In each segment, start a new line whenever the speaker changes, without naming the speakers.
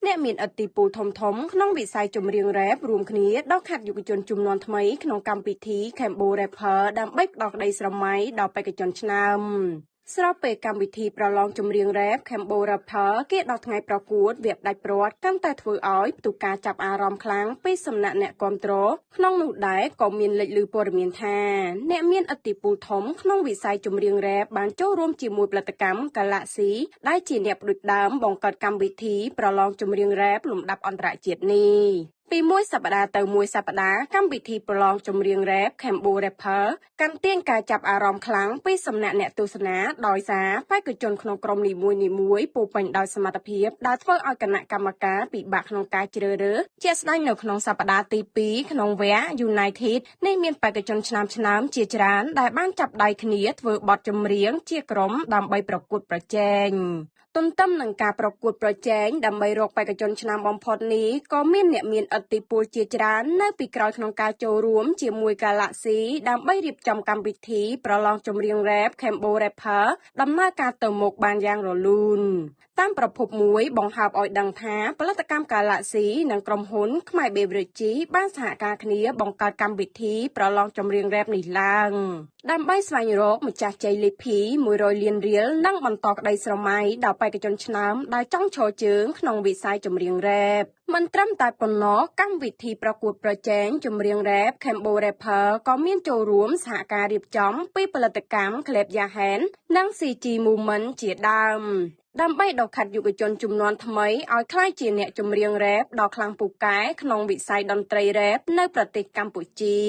អ្នកមានឥទ្ធិពលធំក្នុងវិស័យចម្រៀងរ៉េបរួមគ្នាដល់ខាត់យុវជនជំនាន់ថ្មីក្នុងកម្មវិធី Cambo Rapper ដើម្បីផ្ដល់ក្តីស្រមៃដល់បេក្ខជនឆ្នើមស្របពេលកម្មវិធីប្រឡងចម្រៀងរ៉េប Cambo Rapper គេដល់ថ្ងៃប្រកួតវាផ្ដាច់ព្រាត់កាន់តែធ្វើឲ្យផ្ទុះការចាប់អារម្មណ៍ខ្លាំងពីសំណាក់អ្នកគាំទ្រក្នុងនោះដែរក៏មានលេចលឺព័ត៌មានថាអ្នកមានឥទ្ធិពលធំក្នុងវិស័យចម្រៀងរ៉េបបានចូលរួមជាមួយផលិតកម្ម Galaxy ដែលជាអ្នកផ្ដួចដើមបង្កើតកម្មវិធីប្រឡងចម្រៀងរ៉េបលំដាប់អន្តរជាតិនេះពីមួយសប្តាហ៍ទៅមួយសប្តាហ៍កម្មវិធីប្រឡងចម្រៀងរ៉េប Cambo Rapper កាន់ទាញការចាប់អារម្មណ៍ខ្លាំងពីសំណាក់អ្នកទស្សនាដោយសារបេក្ខជនក្នុងក្រុមនីមួយពោពេញដោយសមត្ថភាពដែលធ្វើឲ្យគណៈកម្មការពិបាកក្នុងការជ្រើសរើសជាក់ស្ដែងនៅក្នុងសប្តាហ៍ទី2ក្នុងវគ្គ United នេះមានបេក្ខជនឆ្នើមជាច្រើនដែលបានចាប់ដៃគ្នាធ្វើបទចម្រៀងជាក្រុមដើម្បីប្រកួតប្រជែងទន្ទឹមនឹងការប្រកួតប្រជែងដើម្បីរកបេក្ខជនឆ្នើមបំផុតនេះក៏មានអ្នកមានឥទ្ធិពលជាច្រើននៅពីក្រោយក្នុងការចូលរួមជាមួយ Galaxy ដើម្បីរៀបចំកម្មវិធីប្រឡងចម្រៀងរ៉េប Cambo Rapper ដំណើរការទៅមុខបានយ៉ាងរលូនតាមប្រភពមួយបង្ហើបឲ្យដឹងថាផលិតកម្ម Galaxy និងក្រុមហ៊ុនខ្មែរ Beverage បានសហការគ្នាបង្កើតកម្មវិធីប្រឡងចម្រៀងរ៉េបនេះឡើងដើម្បីស្វែងរកម្ចាស់ជ័យលាភី100លានរៀលនិងបន្តក្តីស្រមៃដល់បេក្ខជនឆ្នើមដែលចង់ឈរជើងក្នុងវិស័យចម្រៀងរ៉េបមិនត្រឹមតែប៉ុណ្ណោះកម្មវិធីប្រកួតប្រជែងចម្រៀងរ៉េប Cambo Rapper ក៏មានចូលរួមសហការរៀបចំពីផលិតកម្ម Club Yahen និង CG Movement ជាដើមដើម្បីដកខាត់យុវជនជំនាន់ថ្មីឲ្យក្លាយជាអ្នកចម្រៀងរ៉េបដ៏ខ្លាំងពូកែក្នុងវិស័យតន្ត្រីរ៉េបនៅប្រទេសកម្ពុជា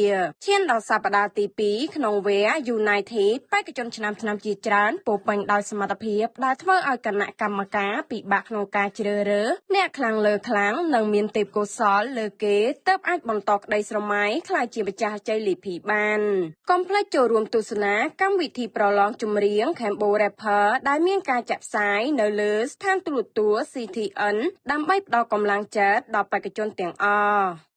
ឈានដល់សប្តាហ៍ទី2ក្នុងវគ្គ United បេក្ខជនឆ្នើមជាច្រើនពោពេញដោយសមត្ថភាពដែលធ្វើឲ្យគណៈកម្មការពិបាកក្នុងការជ្រើសរើសអ្នកខ្លាំងលើខ្លាំងនិងមានទេពកោសល្យលើគេទើបអាចបន្តក្តីស្រមៃក្លាយជាម្ចាស់ជ័យលាភីបានកុំភ្លេចចូលរួមទស្សនាកម្មវិធីប្រឡងចម្រៀង Cambo Rapper ដែលមានការចាក់ផ្សាយនៅលើស្ថានទូរទស្សន៍ CTN ដើម្បីផ្ដល់កម្លាំងចិត្តដល់បេក្ខជនទាំងអស់